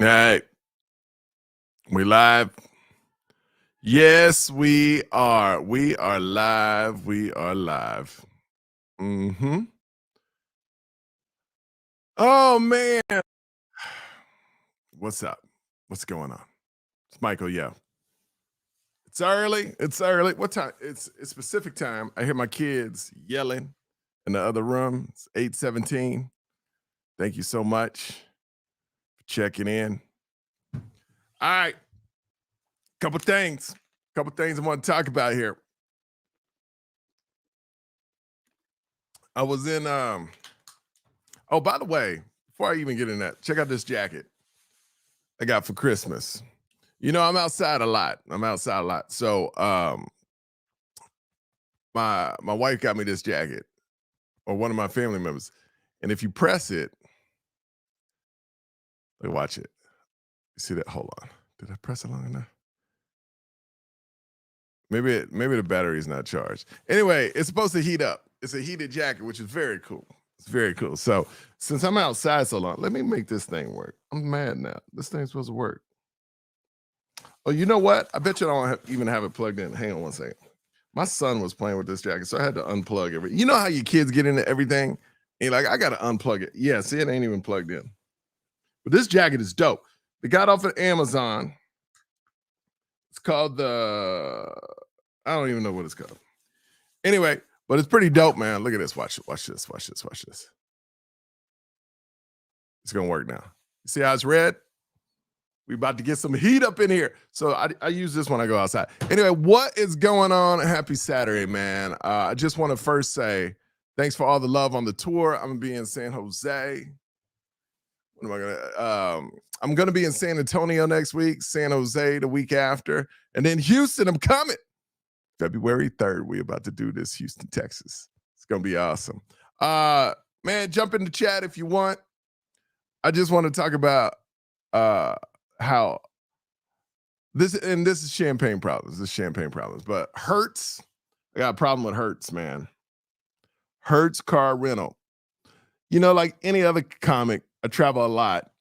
All right, we live. Yes, we are. We are live. We are live. Mm-hmm. Oh man, what's up? What's going on? It's Michael. Yeah, it's early. It's early. What time? It's Pacific time. I hear my kids yelling in the other room. It's 8:17. Thank you so much for checking in. All right, couple things. Couple things I want to talk about here. I was in Oh, by the way, before I even get in that, check out this jacket I got for Christmas. You know, I'm outside a lot. So my wife got me this jacket, or one of my family members. And if you press it, watch it. You see that? Hold on. Did I press it long enough? Maybe the battery is not charged. Anyway, it's supposed to heat up. It's a heated jacket, which is very cool. It's very cool. So since I'm outside so long, let me make this thing work. I'm mad now. This thing's supposed to work. Oh, you know what? I bet you I don't even have it plugged in. Hang on one second. My son was playing with this jacket, so I had to unplug everything. You know how your kids get into everything? And you're like, I got to unplug it. Yeah, see, it ain't even plugged in. But this jacket is dope. They got off of Amazon. It's called I don't even know what it's called. Anyway, but it's pretty dope, man. Look at this. Watch this. It's going to work now. You see how it's red? We about to get some heat up in here. So I use this when I go outside. Anyway, what is going on? Happy Saturday, man. I just want to first say thanks for all the love on the tour. I'm going to be in San Jose. What am I going to? I'm going to be in San Antonio next week, San Jose the week after, and then Houston, I'm coming. February 3rd, we're about to do this, Houston, Texas. It's going to be awesome. Man, jump in the chat if you want. I just want to talk about how this is champagne problems. But Hertz, I got a problem with Hertz, man. Hertz car rental. You know, like any other comic, I travel a lot,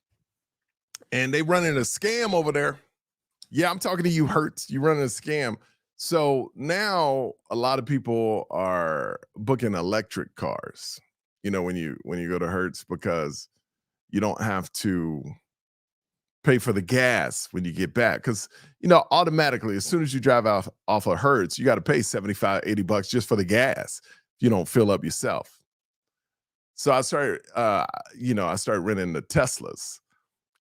and they running a scam over there. Yeah, I'm talking to you, Hertz. You running a scam. So now a lot of people are booking electric cars. You know, when you go to Hertz, because you don't have to pay for the gas when you get back, because you know automatically as soon as you drive off of Hertz, you got to pay $75-$80 just for the gas if you don't fill up yourself. So I started renting the Teslas,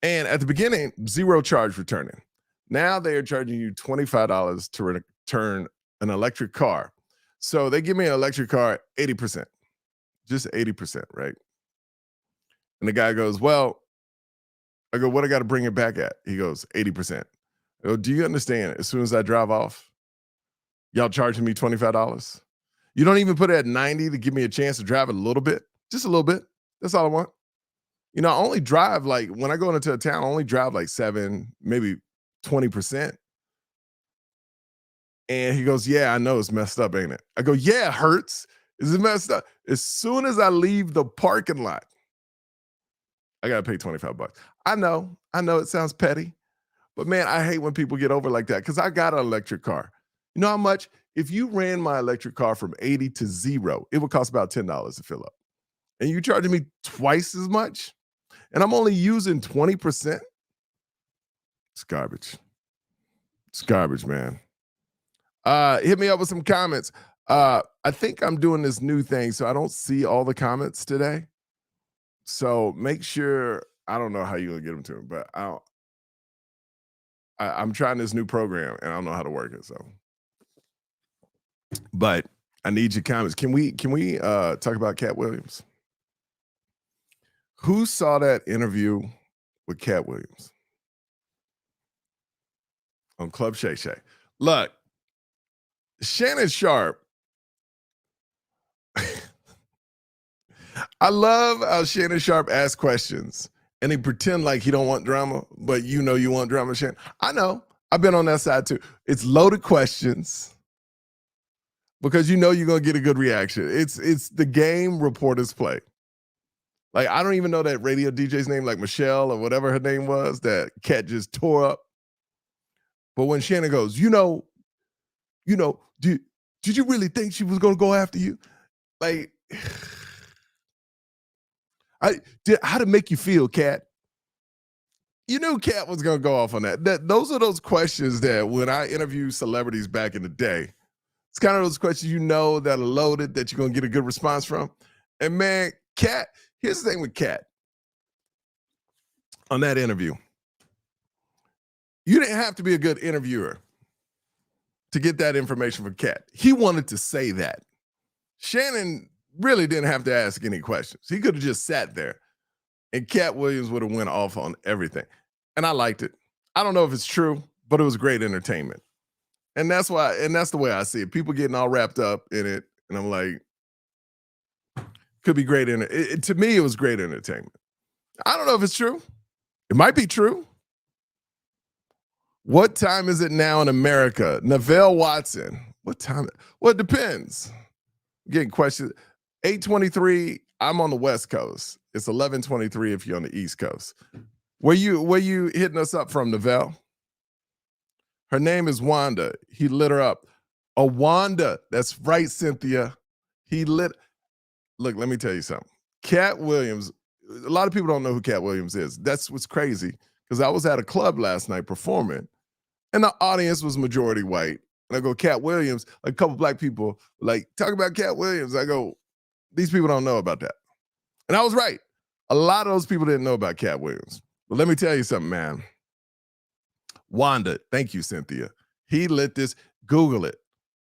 and at the beginning, zero charge returning. Now they are charging you $25 to return an electric car. So they give me an electric car 80%, just 80%, right? And the guy goes, well, I go, what I got to bring it back at? He goes, 80%. I go, do you understand? As soon as I drive off, y'all charging me $25? You don't even put it at 90 to give me a chance to drive it a little bit, just a little bit. That's all I want. You know, I only drive like, when I go into a town, I only drive like 7, maybe 20%. And he goes, yeah, I know it's messed up, ain't it? I go, yeah, it hurts. Is it messed up? As soon as I leave the parking lot, I got to pay $25. I know it sounds petty, but man, I hate when people get over like that, because I got an electric car. You know how much? If you ran my electric car from 80 to 0, it would cost about $10 to fill up. And you charging me twice as much? And I'm only using 20%? It's garbage. It's garbage, man. Hit me up with some comments. I think I'm doing this new thing, so I don't see all the comments today. So make sure, I don't know how you're gonna get them to me, but I'm trying this new program and I don't know how to work it. So, but I need your comments. Can we talk about Cat Williams? Who saw that interview with Cat Williams on Club Shay Shay? Look, Shannon Sharpe. I love how Shannon Sharpe asks questions and he pretend like he don't want drama, but you know you want drama, Shannon. I know. I've been on that side too. It's loaded questions because you know you're gonna get a good reaction. It's the game reporters play. Like, I don't even know that radio DJ's name, like Michelle or whatever her name was, that Cat just tore up. But when Shannon goes, did you really think she was gonna go after you? Like, how to make you feel, Cat? You knew Cat was gonna go off on that. Those are those questions that when I interview celebrities back in the day, it's kind of those questions that are loaded that you're gonna get a good response from. And man, Cat, here's the thing with Cat on that interview. You didn't have to be a good interviewer to get that information from Cat. He wanted to say that. Shannon really didn't have to ask any questions. He could have just sat there and Cat Williams would have went off on everything. And I liked it. I don't know if it's true, but it was great entertainment. And that's the way I see it. People getting all wrapped up in it. And I'm like, could be great. To me, it was great entertainment. I don't know if it's true. It might be true. What time is it now in America? Neville Watson. What time? Well, it depends. Getting questions. 8:23. I'm on the West Coast. It's 11:23 if you're on the East Coast. Where you hitting us up from, Neville? Her name is Wanda. He lit her up. Oh, Wanda. That's right, Cynthia. Look, let me tell you something. Cat Williams, a lot of people don't know who Cat Williams is. That's what's crazy, because I was at a club last night performing, and the audience was majority white. And I go, Cat Williams, a couple black people, like, talk about Cat Williams. I go, these people don't know about that. And I was right. A lot of those people didn't know about Cat Williams. But let me tell you something, man. Wanda, thank you, Cynthia. He lit this, Google it.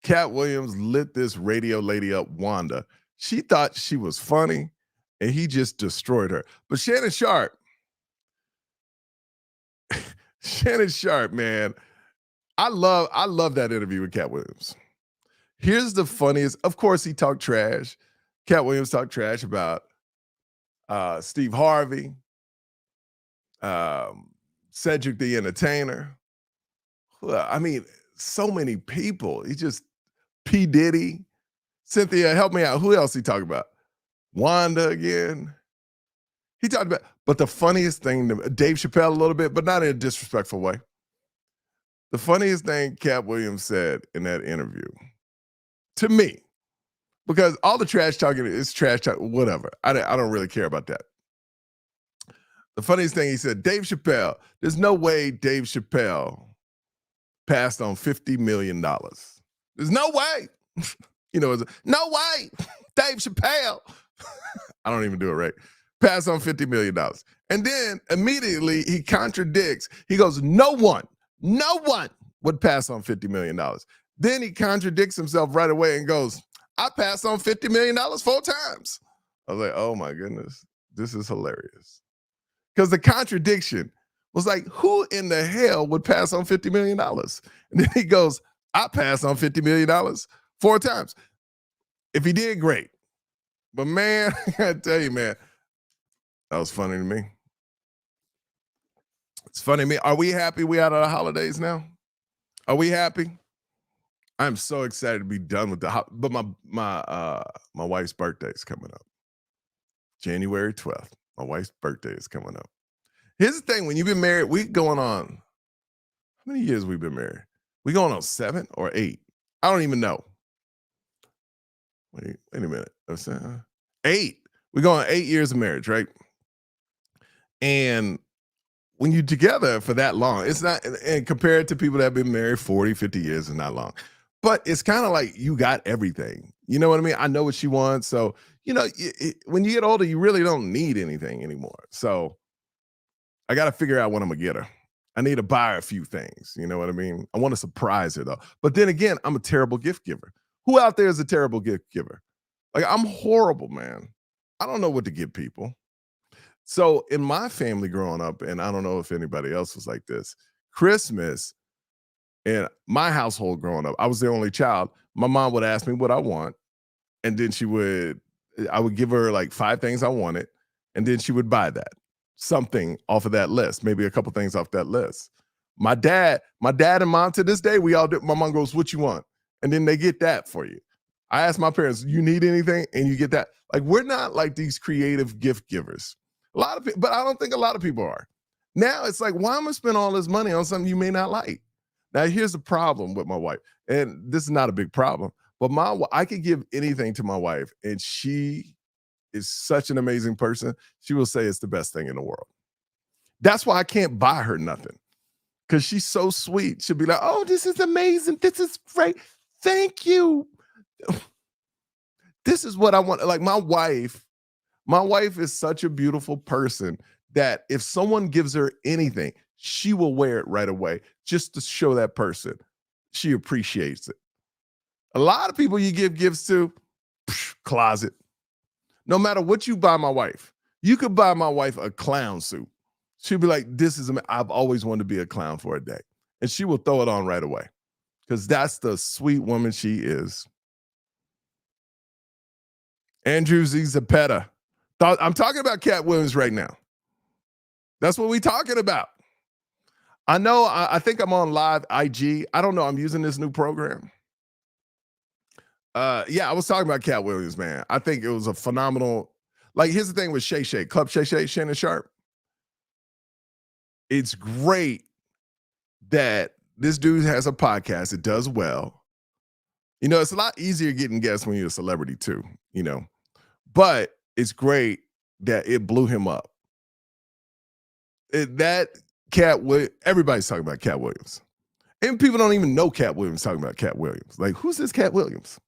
Cat Williams lit this radio lady up, Wanda. She thought she was funny, and he just destroyed her. But Shannon Sharpe, man, I love that interview with Cat Williams. Here's the funniest. Of course, he talked trash. Cat Williams talked trash about Steve Harvey, Cedric the Entertainer. Well, I mean, so many people. He just P. Diddy. Cynthia, help me out. Who else he talked about? Wanda again. He talked about, but the funniest thing, Dave Chappelle a little bit, but not in a disrespectful way. The funniest thing Cat Williams said in that interview, to me, because all the trash talking is trash talk, whatever. I don't really care about that. The funniest thing he said, Dave Chappelle, there's no way Dave Chappelle passed on $50 million. There's no way. No way. Dave Chappelle. I don't even do it right. Pass on $50 million. And then immediately he contradicts. He goes, no one would pass on $50 million. Then he contradicts himself right away and goes, I passed on $50 million 4 times. I was like, oh my goodness, this is hilarious. Because the contradiction was like, who in the hell would pass on $50 million? And then he goes, I passed on $50 million 4 times. If he did, great. But man, I gotta tell you, man, that was funny to me. It's funny to me. Are we happy we out of the holidays now? Are we happy? I'm so excited to be done with but my wife's birthday is coming up. January 12th. My wife's birthday is coming up. Here's the thing, when you've been married, we going on, how many years we've been married? We going on 7 or 8? I don't even know. Wait a minute. 8. We're going 8 years of marriage, right? And when you're together for that long, it's not, and compared to people that have been married 40, 50 years is not long. But it's kind of like you got everything. You know what I mean? I know what she wants. So, when you get older, you really don't need anything anymore. So I got to figure out what I'm going to get her. I need to buy her a few things. You know what I mean? I want to surprise her, though. But then again, I'm a terrible gift giver. Who out there is a terrible gift giver? Like, I'm horrible, man. I don't know what to give people. So in my family growing up, and I don't know if anybody else was like this, Christmas in my household growing up, I was the only child. My mom would ask me what I want, and then I would give her like 5 things I wanted, and then she would buy that. Something off of that list, maybe a couple things off that list. My dad and mom, to this day, we all do. My mom goes, what you want? And then they get that for you. I asked my parents, you need anything? And you get that. Like, we're not like these creative gift givers. A lot of people, but I don't think a lot of people are. Now it's like, why am I spend all this money on something you may not like? Now, here's the problem with my wife, and this is not a big problem, but I could give anything to my wife, and she is such an amazing person. She will say it's the best thing in the world. That's why I can't buy her nothing, because she's so sweet. She'll be like, oh, this is amazing. This is great. Thank you. This is what I want. Like, my wife is such a beautiful person that if someone gives her anything, she will wear it right away just to show that person she appreciates it. A lot of people you give gifts to, closet. No matter what you buy my wife, you could buy my wife a clown suit. She'll be like, this is, I've always wanted to be a clown for a day. And she will throw it on right away because that's the sweet woman she is. Andrew Z. Zapeta. I'm talking about Cat Williams right now. That's what we're talking about. I know, I think I'm on live IG. I don't know. I'm using this new program. Yeah, I was talking about Cat Williams, man. I think it was a phenomenal. Like, here's the thing with Shay Shay, Club Shay Shay, Shannon Sharp. It's great that this dude has a podcast. It does well. You know, it's a lot easier getting guests when you're a celebrity too, you know. But it's great that it blew him up. Everybody's talking about Cat Williams. And people don't even know Cat Williams talking about Cat Williams. Like, who's this Cat Williams?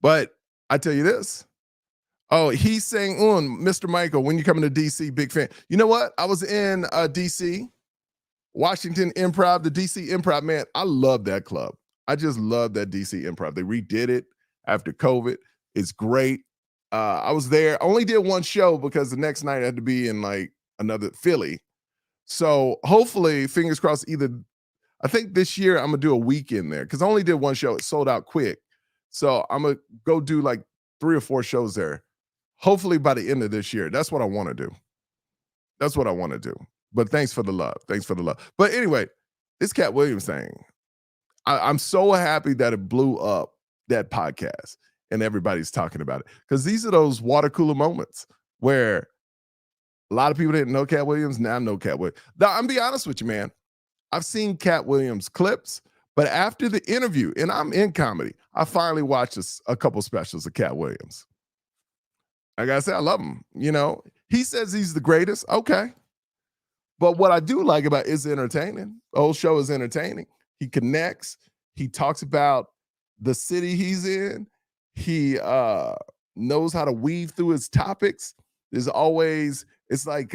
But I tell you this. Oh, he's saying, Mr. Michael, when you coming to DC, big fan. You know what? I was in DC, Washington Improv, the DC Improv, man. I love that club. I just love that DC Improv. They redid it after COVID. It's great. I was there. I only did one show because the next night I had to be in like another Philly. So hopefully, fingers crossed, I think this year I'm going to do a weekend there because I only did one show. It sold out quick. So I'm going to go do like 3 or 4 shows there. Hopefully by the end of this year. That's what I want to do. That's what I want to do. But thanks for the love. Thanks for the love. But anyway, this Cat Williams thing, I'm so happy that it blew up, that podcast, and everybody's talking about it. Because these are those water cooler moments where a lot of people didn't know Cat Williams. Now I know Cat Williams. Now, I'm be honest with you, man. I've seen Cat Williams clips, but after the interview, and I'm in comedy, I finally watched a couple specials of Cat Williams. Like I said, I love him. You know, he says he's the greatest. Okay. But what I do like about it is entertaining. The whole show is entertaining. He connects. He talks about the city he's in. He knows how to weave through his topics. There's always, it's like,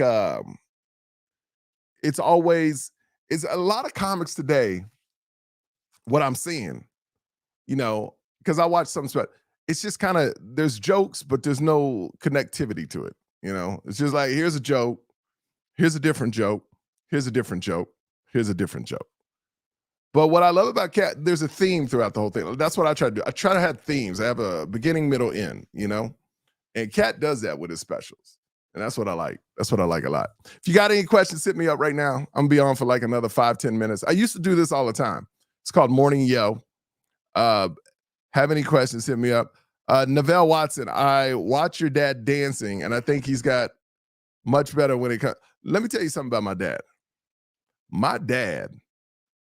it's a lot of comics today, what I'm seeing, you know, because I watch some stuff. It's just kind of, there's jokes, but there's no connectivity to it. You know, it's just like, here's a joke. Here's a different joke. Here's a different joke. Here's a different joke. But what I love about Cat, there's a theme throughout the whole thing. That's what I try to do. I try to have themes. I have a beginning, middle, end, you know? And Cat does that with his specials. And that's what I like. That's what I like a lot. If you got any questions, hit me up right now. I'm gonna be on for like another 5-10 minutes. I used to do this all the time. It's called Morning Yo. Have any questions, hit me up. Neville Watson, I watch your dad dancing, and I think he's got much better when it comes. Let me tell you something about my dad. My dad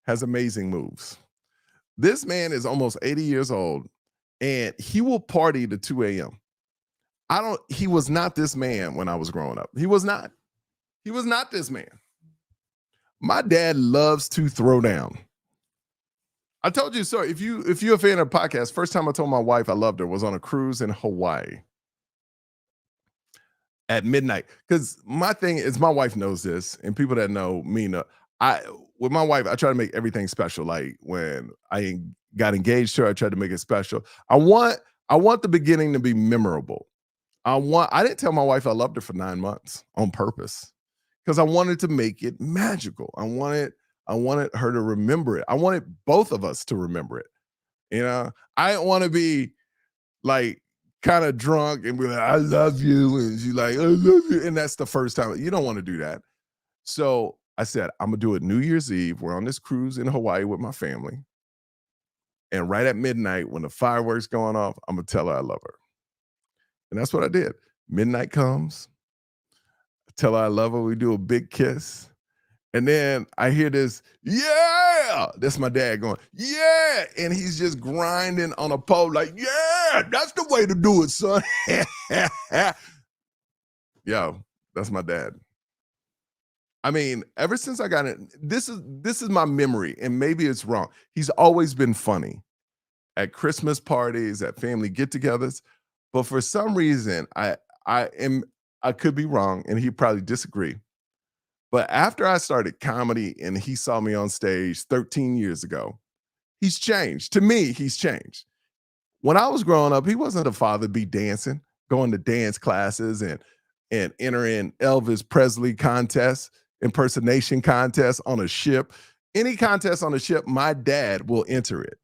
has amazing moves. This man is almost 80 years old, and he will party to 2 a.m. He was not this man when I was growing up. He was not this man. My dad loves to throw down. I told you so. If you're a fan of the podcast, first time I told my wife I loved her was on a cruise in Hawaii at midnight. Because my thing is, my wife knows this, and people that know me know. With my wife, I try to make everything special. Like when I got engaged to her, I tried to make it special. I want the beginning to be memorable. I didn't tell my wife I loved her for 9 months on purpose because I wanted to make it magical. I wanted her to remember it. I wanted both of us to remember it. You know, I didn't want to be like kind of drunk and be like, I love you. And she's like, I love you. And that's the first time. You don't want to do that. So I said, I'm going to do it New Year's Eve. We're on this cruise in Hawaii with my family. And right at midnight, when the fireworks going off, I'm gonna tell her I love her. And that's what I did. Midnight comes, I tell her I love her. We do a big kiss. And then I hear this, yeah. That's my dad going, yeah. And he's just grinding on a pole, like, yeah, that's the way to do it, son. Yo, that's my dad. I mean, ever since I got it, this is my memory, and maybe it's wrong. He's always been funny at Christmas parties, at family get-togethers, but for some reason, I am I could be wrong, and he probably disagree. But after I started comedy and he saw me on stage 13 years ago, he's changed. To me, he's changed. When I was growing up, he wasn't a father to be dancing, going to dance classes and entering Elvis Presley contests, impersonation contests on a ship. Any contest on a ship, my dad will enter it.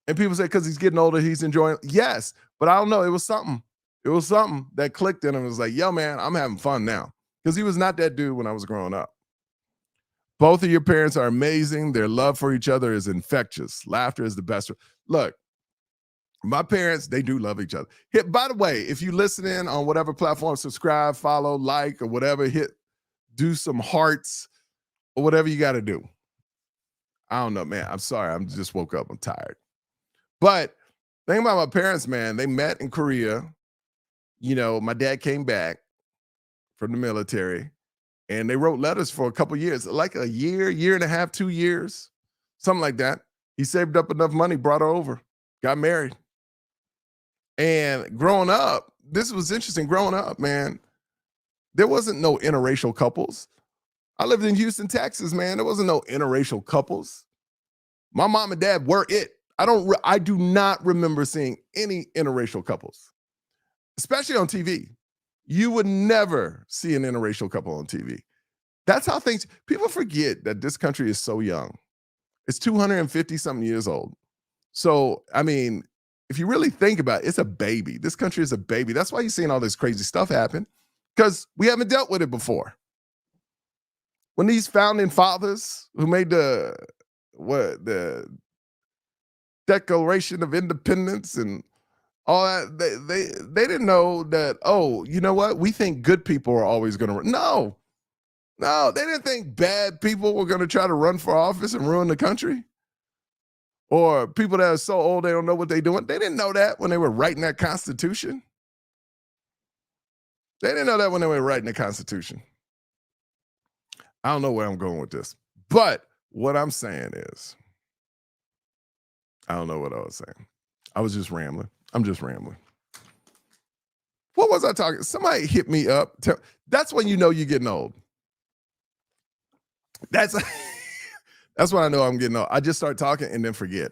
And people say, because he's getting older, he's enjoying. Yes, but I don't know. It was something. It was something that clicked in him. It was like, yo, man, I'm having fun now. Because he was not that dude when I was growing up. Both of your parents are amazing. Their love for each other is infectious. Laughter is the best. Look, my parents, they do love each other. By the way, if you listen in on whatever platform, subscribe, follow, like, or whatever, do some hearts or whatever you got to do. I don't know, man. I'm sorry. I just woke up. I'm tired. But think about my parents, man. They met in Korea. You know, my dad came back from the military, and they wrote letters for a couple years, like a year and a half, 2 years, something like that. He saved up enough money, brought her over, got married. And growing up, this was interesting. Growing up, man, there wasn't no interracial couples. I lived in Houston, Texas, man. There wasn't no interracial couples. My mom and dad were it. I do not remember seeing any interracial couples, especially on TV. You would never see an interracial couple on TV. That's how people forget that this country is so young. It's 250 something years old. So, I mean, if you really think about it, it's a baby. This country is a baby. That's why you're seeing all this crazy stuff happen, because we haven't dealt with it before. When these founding fathers who made the Declaration of Independence and all that, they didn't know that, oh, you know what? We think good people are always going to no, they didn't think bad people were going to try to run for office and ruin the country. Or people that are so old they don't know what they're doing. They didn't know that when they were writing that Constitution. They didn't know that when they were writing the Constitution. I don't know where I'm going with this. But what I'm saying is, I don't know what I was saying. I was just rambling. I'm just rambling. What was I talking? Somebody hit me up. That's when you know you're getting old. That's when I know I'm getting old. I just start talking and then forget.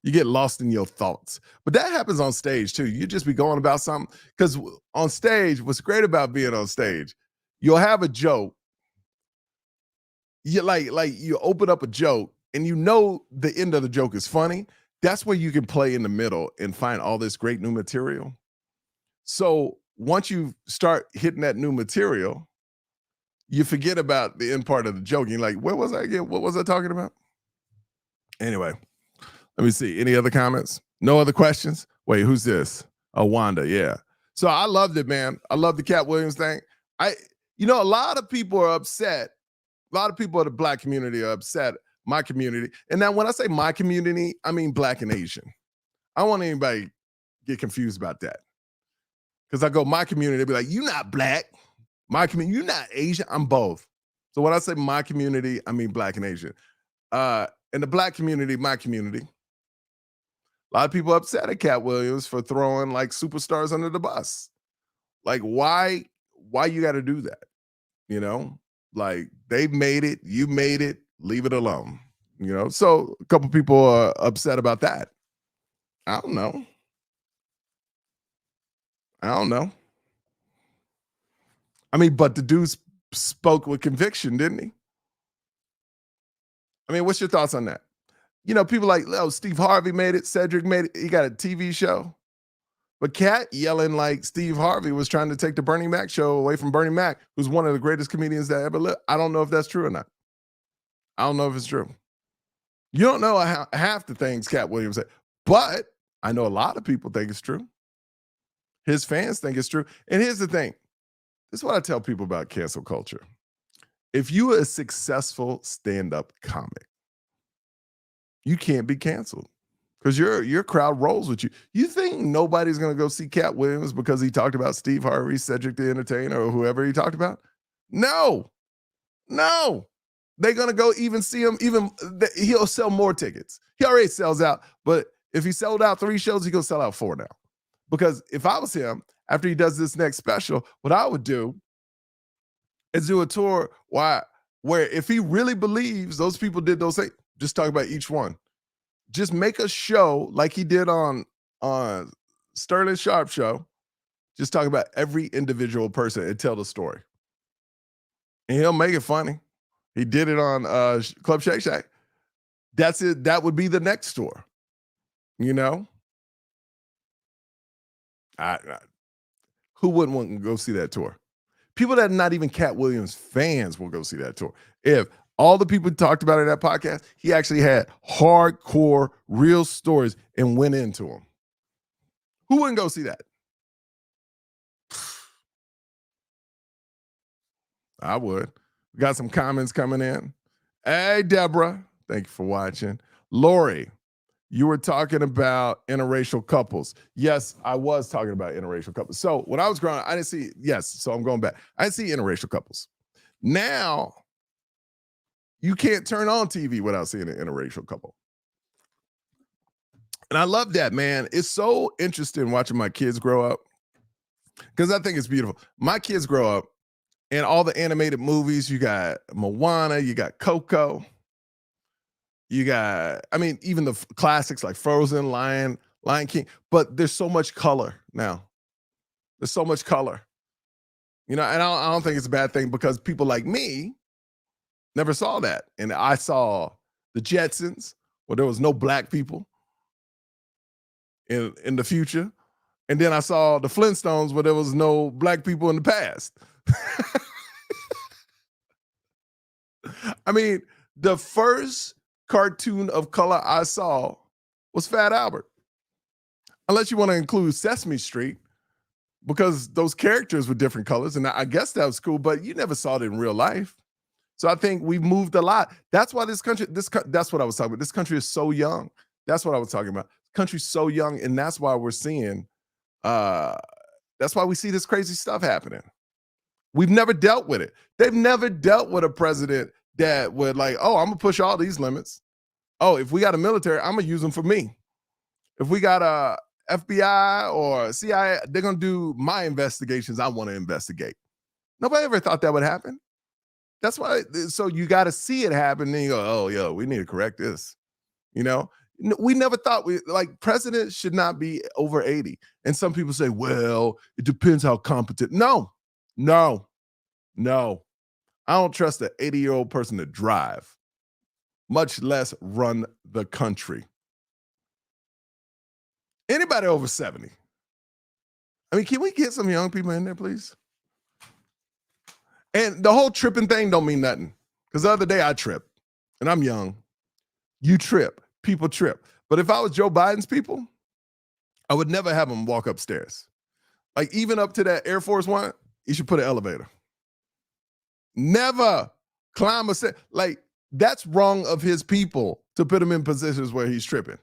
You get lost in your thoughts. But that happens on stage too. You just be going about something. Because on stage, what's great about being on stage, you'll have a joke. You like you open up a joke and you know the end of the joke is funny. That's where you can play in the middle and find all this great new material. So once you start hitting that new material, you forget about the end part of the joke. You're like, where was I again? What was I talking about? Anyway, let me see. Any other comments? No other questions? Wait, who's this? Oh, Wanda. Yeah. So I loved it, man. I love the Cat Williams thing. A lot of people are upset. A lot of people in the Black community are upset. My community. And now when I say my community, I mean Black and Asian. I don't want anybody get confused about that. Because I go, my community, they'll be like, you're not Black. My community, you're not Asian. I'm both. So when I say my community, I mean Black and Asian. In the Black community, my community, a lot of people upset at Cat Williams for throwing like superstars under the bus. Like, why you got to do that? You know, like they made it, you made it, leave it alone. You know, so a couple people are upset about that. I don't know. I mean, but the dude spoke with conviction, didn't he? I mean, what's your thoughts on that? You know, people like, oh, Steve Harvey made it, Cedric made it, he got a TV show. But Cat yelling like Steve Harvey was trying to take the Bernie Mac show away from Bernie Mac, who's one of the greatest comedians that ever lived. I don't know if that's true or not. I don't know if it's true. You don't know half the things Cat Williams said, but I know a lot of people think it's true. His fans think it's true. And here's the thing. This is what I tell people about cancel culture. If you are a successful stand-up comic, you can't be canceled because your crowd rolls with you. You think nobody's going to go see Cat Williams because he talked about Steve Harvey, Cedric the Entertainer, or whoever he talked about? No. They're going to go even see him. He'll sell more tickets. He already sells out, but if he sold out 3 shows, he's going to sell out 4 now. Because if I was him, after he does this next special, what I would do is do a tour where if he really believes those people did those things, just talk about each one. Just make a show like he did on Sterling Sharp show. Just talk about every individual person and tell the story. And he'll make it funny. He did it on Club Shake Shack. That's it. That would be the next tour. You know? Who wouldn't want to go see that tour? People that are not even Cat Williams fans will go see that tour. If all the people talked about it in that podcast, he actually had hardcore, real stories and went into them. Who wouldn't go see that? I would. We got some comments coming in. Hey, Deborah. Thank you for watching. Lori, you were talking about interracial couples. Yes, I was talking about interracial couples. So when I was growing up, I didn't see, so I'm going back. I didn't see interracial couples. Now, you can't turn on TV without seeing an interracial couple. And I love that, man. It's so interesting watching my kids grow up because I think it's beautiful. My kids grow up and all the animated movies, you got Moana, you got Coco. You got, even the classics like Frozen, Lion King, but there's so much color now. There's so much color. And I don't think it's a bad thing because people like me never saw that. And I saw the Jetsons where there was no black people in the future. And then I saw the Flintstones where there was no black people in the past. The first cartoon of color I saw was Fat Albert. Unless you want to include Sesame Street, because those characters were different colors, and I guess that was cool, but you never saw it in real life. So I think we've moved a lot. That's why that's what I was talking about. This country is so young. That's what I was talking about. The country's so young, and that's why we're seeing, that's why we see this crazy stuff happening. We've never dealt with it. They've never dealt with a president that would I'm going to push all these limits. Oh, if we got a military, I'm going to use them for me. If we got a FBI or CIA, they're going to do my investigations I want to investigate. Nobody ever thought that would happen. That's why, so you got to see it happen, and you go, oh, yo, we need to correct this. We never thought presidents should not be over 80. And some people say, well, it depends how competent. No. I don't trust an 80-year-old person to drive, much less run the country. Anybody over 70. Can we get some young people in there, please? And the whole tripping thing don't mean nothing. Because the other day I tripped, and I'm young. You trip. People trip. But if I was Joe Biden's people, I would never have them walk upstairs. Even up to that Air Force One, you should put an elevator. Never climb a set. That's wrong of his people to put him in positions where he's tripping.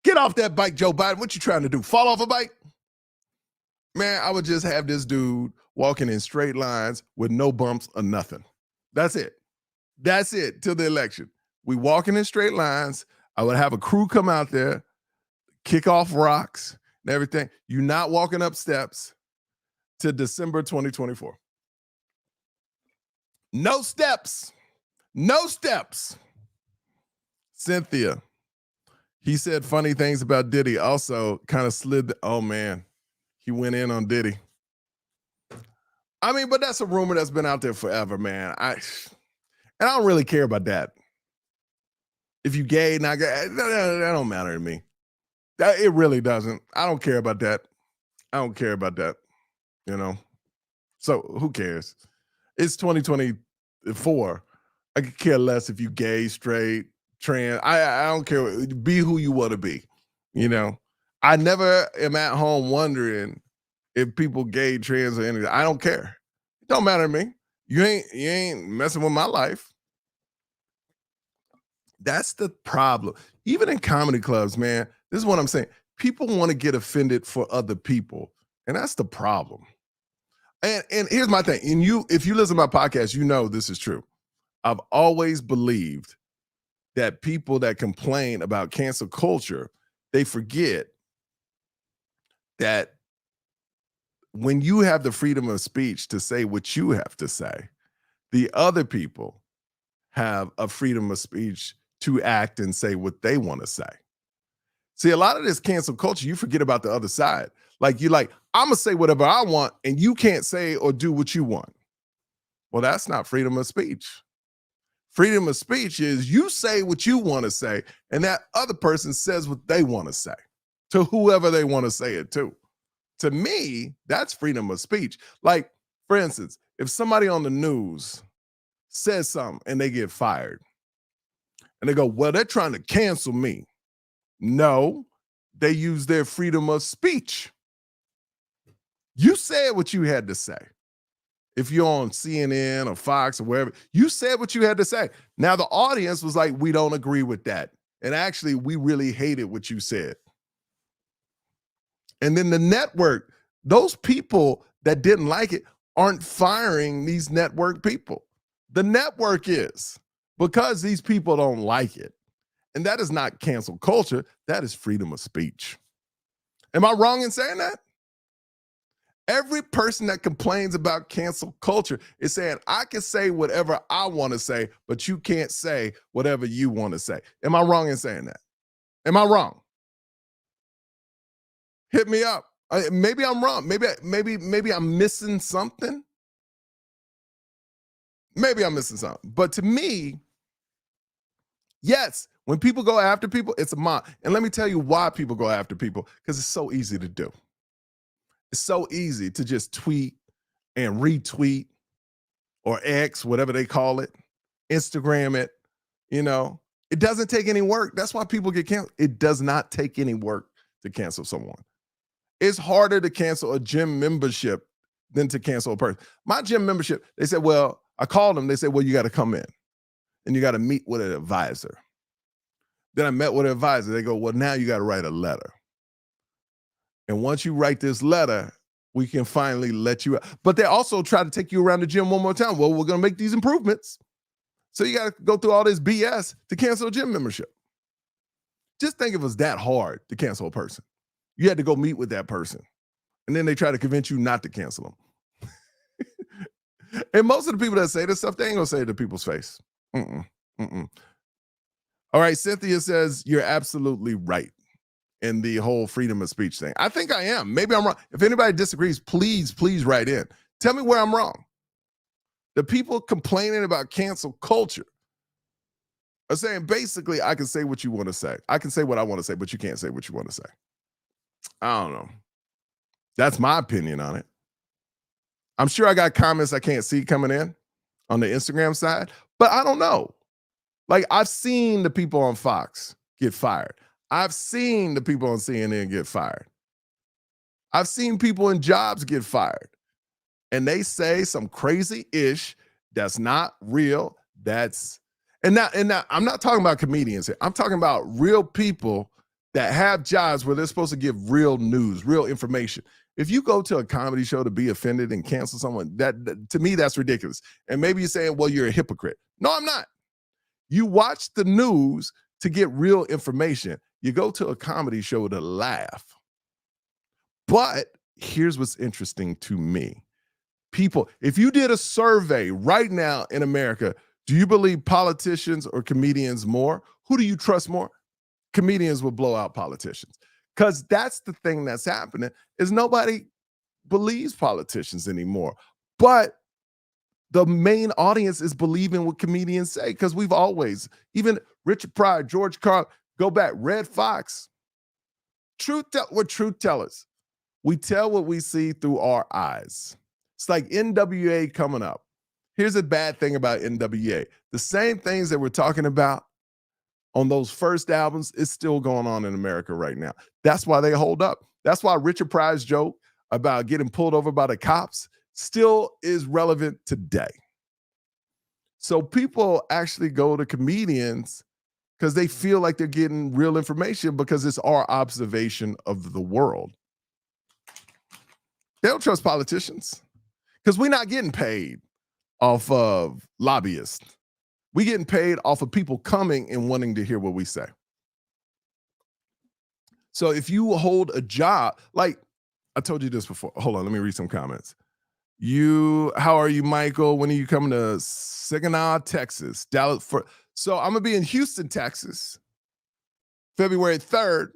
Get off that bike, Joe Biden. What you trying to do? Fall off a bike? Man, I would just have this dude walking in straight lines with no bumps or nothing. That's it. That's it till the election. We walking in straight lines. I would have a crew come out there, kick off rocks and everything. You're not walking up steps to December 2024. No steps. No steps. Cynthia. He said funny things about Diddy. Also kind of slid. Oh, man. He went in on Diddy. But that's a rumor that's been out there forever, man. I don't really care about that. If you gay, not gay, that don't matter to me. It really doesn't. I don't care about that. So who cares? It's 2024. I could care less if you gay, straight, trans. I don't care. Be who you want to be. You know, I never am at home wondering if people gay, trans, or anything. I don't care. It don't matter to me. You ain't messing with my life. That's the problem. Even in comedy clubs, man, this is what I'm saying. People want to get offended for other people, and that's the problem. And here's my thing. And if you listen to my podcast, you know this is true. I've always believed that people that complain about cancel culture, they forget that when you have the freedom of speech to say what you have to say, the other people have a freedom of speech to act and say what they want to say. See, a lot of this cancel culture, you forget about the other side. Like I'm gonna say whatever I want, and you can't say or do what you want. Well, that's not freedom of speech. Freedom of speech is you say what you want to say, and that other person says what they want to say to whoever they want to say it to. To me, that's freedom of speech. Like, for instance, if somebody on the news says something and they get fired, and they go, well, they're trying to cancel me. No, they use their freedom of speech. You said what you had to say. If you're on CNN or Fox or wherever, you said what you had to say. Now the audience was like, we don't agree with that. And actually, we really hated what you said. And then the network, those people that didn't like it aren't firing these network people. The network is, because these people don't like it. And that is not cancel culture. That is freedom of speech. Am I wrong in saying that? Every person that complains about cancel culture is saying, I can say whatever I want to say, but you can't say whatever you want to say. Am I wrong in saying that? Am I wrong? Hit me up. Maybe I'm wrong. Maybe I'm missing something. Maybe I'm missing something. But to me, yes, when people go after people, it's a mob. And let me tell you why people go after people, because it's so easy to do. It's so easy to just tweet and retweet or X, whatever they call it, Instagram it. It doesn't take any work. That's why people get canceled. It does not take any work to cancel someone. It's harder to cancel a gym membership than to cancel a person. My gym membership, they said, well, I called them. They said, well, you got to come in and you got to meet with an advisor. Then I met with an advisor. They go, well, now you got to write a letter. And once you write this letter, we can finally let you out. But they also try to take you around the gym one more time. Well, we're going to make these improvements. So you got to go through all this BS to cancel a gym membership. Just think if it was that hard to cancel a person. You had to go meet with that person. And then they try to convince you not to cancel them. And most of the people that say this stuff, they ain't going to say it to people's face. All right, Cynthia says, you're absolutely right in the whole freedom of speech thing. I think I am. Maybe I'm wrong. If anybody disagrees, please write in. Tell me where I'm wrong. The people complaining about cancel culture are saying, basically, I can say what you want to say. I can say what I want to say, but you can't say what you want to say. I don't know. That's my opinion on it. I'm sure I got comments I can't see coming in on the Instagram side, but I don't know. Like, I've seen the people on Fox get fired. I've seen the people on CNN get fired. I've seen people in jobs get fired. And they say some crazy-ish that's not real. And now I'm not talking about comedians here. I'm talking about real people that have jobs where they're supposed to give real news, real information. If you go to a comedy show to be offended and cancel someone, that to me, that's ridiculous. And maybe you're saying, well, you're a hypocrite. No, I'm not. You watch the news to get real information. You go to a comedy show to laugh. But here's what's interesting to me. People, if you did a survey right now in America, do you believe politicians or comedians more? Who do you trust more? Comedians will blow out politicians. Because that's the thing that's happening, is nobody believes politicians anymore. But the main audience is believing what comedians say, because we've always, even Richard Pryor, George Carlin, go back, Red Fox. We're truth tellers. We tell what we see through our eyes. It's like NWA coming up. Here's a bad thing about NWA. The same things that we're talking about on those first albums is still going on in America right now. That's why they hold up. That's why Richard Pryor's joke about getting pulled over by the cops still is relevant today. So people actually go to comedians because they feel like they're getting real information because it's our observation of the world. They don't trust politicians because we're not getting paid off of lobbyists. We're getting paid off of people coming and wanting to hear what we say. So if you hold a job, like I told you this before. Hold on, let me read some comments. How are you, Michael? When are you coming to Saginaw, Texas? Dallas so I'm gonna be in Houston, Texas, February 3rd.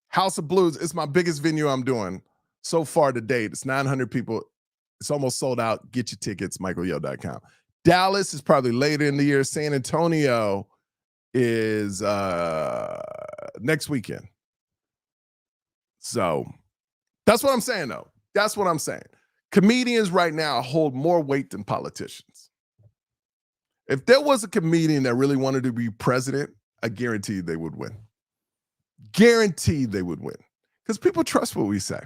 House of Blues. It's my biggest venue I'm doing so far to date. It's 900 people. It's almost sold out. Get your tickets, michaelyo.com. Dallas is probably later in the year. San Antonio is next weekend. So that's what I'm saying, though. That's what I'm saying. Comedians right now hold more weight than politicians. If there was a comedian that really wanted to be president, I guarantee they would win. Guaranteed they would win. Because people trust what we say.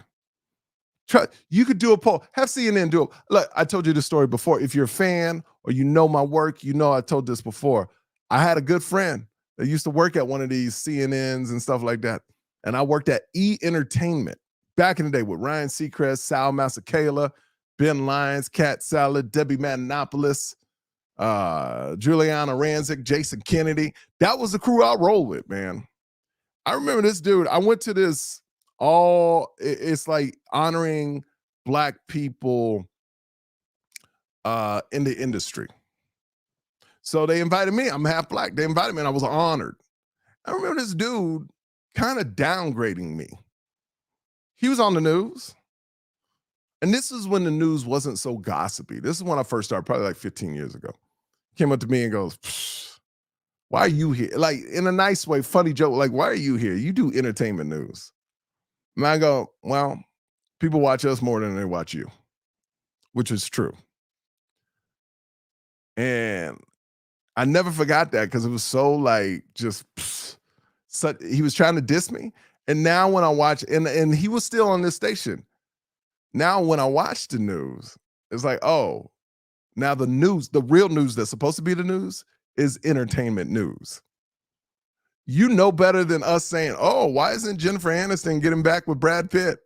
You could do a poll. Have CNN do it. Look, I told you this story before. If you're a fan or you know my work, you know I told this before. I had a good friend that used to work at one of these CNNs and stuff like that. And I worked at E! Entertainment back in the day with Ryan Seacrest, Sal Masekela, Ben Lyons, Cat Salad, Debbie Matenopoulos, Juliana Rancic, Jason Kennedy. That was the crew I rolled with, man. I remember this dude. I went to this it's like honoring Black people in the industry. So they invited me. I'm half Black. They invited me and I was honored. I remember this dude kind of downgrading me. He was on the news. And this is when the news wasn't so gossipy. This is when I first started, probably like 15 years ago. Came up to me and goes, why are you here? Like in a nice way, funny joke, like, why are you here? You do entertainment news. And I go, well, people watch us more than they watch you, which is true. And I never forgot that because it was so like just, he was trying to diss me. And now when I watch, and he was still on this station. Now when I watch the news, it's like, oh, now the news, the real news that's supposed to be the news is entertainment news. You know better than us saying, oh, why isn't Jennifer Aniston getting back with Brad Pitt?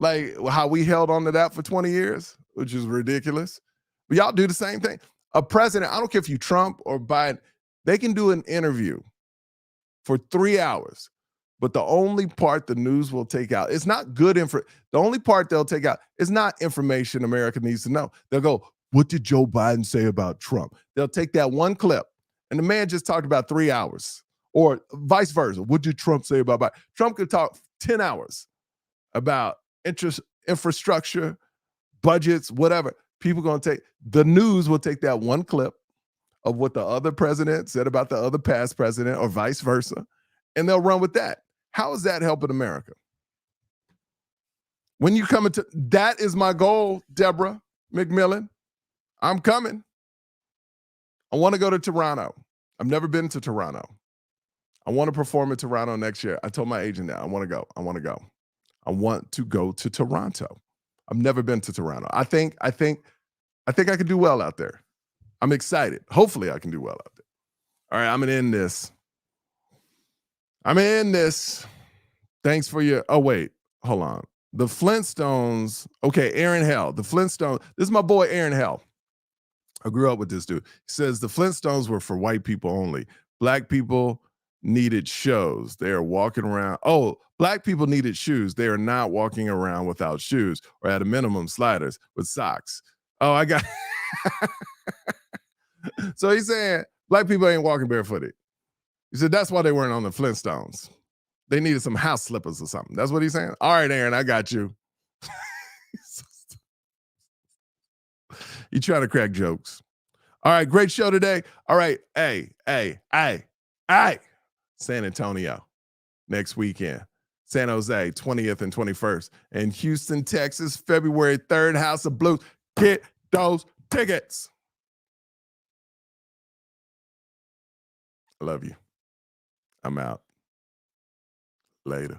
Like how we held on to that for 20 years, which is ridiculous. But y'all do the same thing. A president, I don't care if you Trump or Biden, they can do an interview for 3 hours. But the only part the news will take out, it's not good info. The only part they'll take out is not information America needs to know. They'll go, what did Joe Biden say about Trump? They'll take that one clip, and the man just talked about 3 hours, or vice versa. What did Trump say about Biden? Trump could talk 10 hours about infrastructure, budgets, whatever. People going to take, the news will take that one clip of what the other president said about the other past president, or vice versa, and they'll run with that. How is that helping America? When you come into, that is my goal, Deborah McMillan. I'm coming. I want to go to Toronto. I've never been to Toronto. I want to perform in Toronto next year. I told my agent that I want to go. I want to go. I want to go to Toronto. I've never been to Toronto. I think I can do well out there. I'm excited. Hopefully I can do well out there. All right, I'm gonna end this. Thanks for your, oh wait, hold on. The Flintstones, okay, Aaron Hell. The Flintstones, this is my boy Aaron Hell. I grew up with this dude. He says the Flintstones were for white people only. Black people needed shows. They are walking around. Oh, black people needed shoes. They are not walking around without shoes, or at a minimum sliders with socks. Oh, I got. So he's saying black people ain't walking barefooted. He said that's why they weren't on the Flintstones. They needed some house slippers or something. That's what he's saying. All right, Aaron, I got you. You trying to crack jokes. All right, great show today. All right, hey. San Antonio next weekend. San Jose, 20th and 21st. And Houston, Texas, February 3rd, House of Blues. Get those tickets. I love you. I'm out. Later.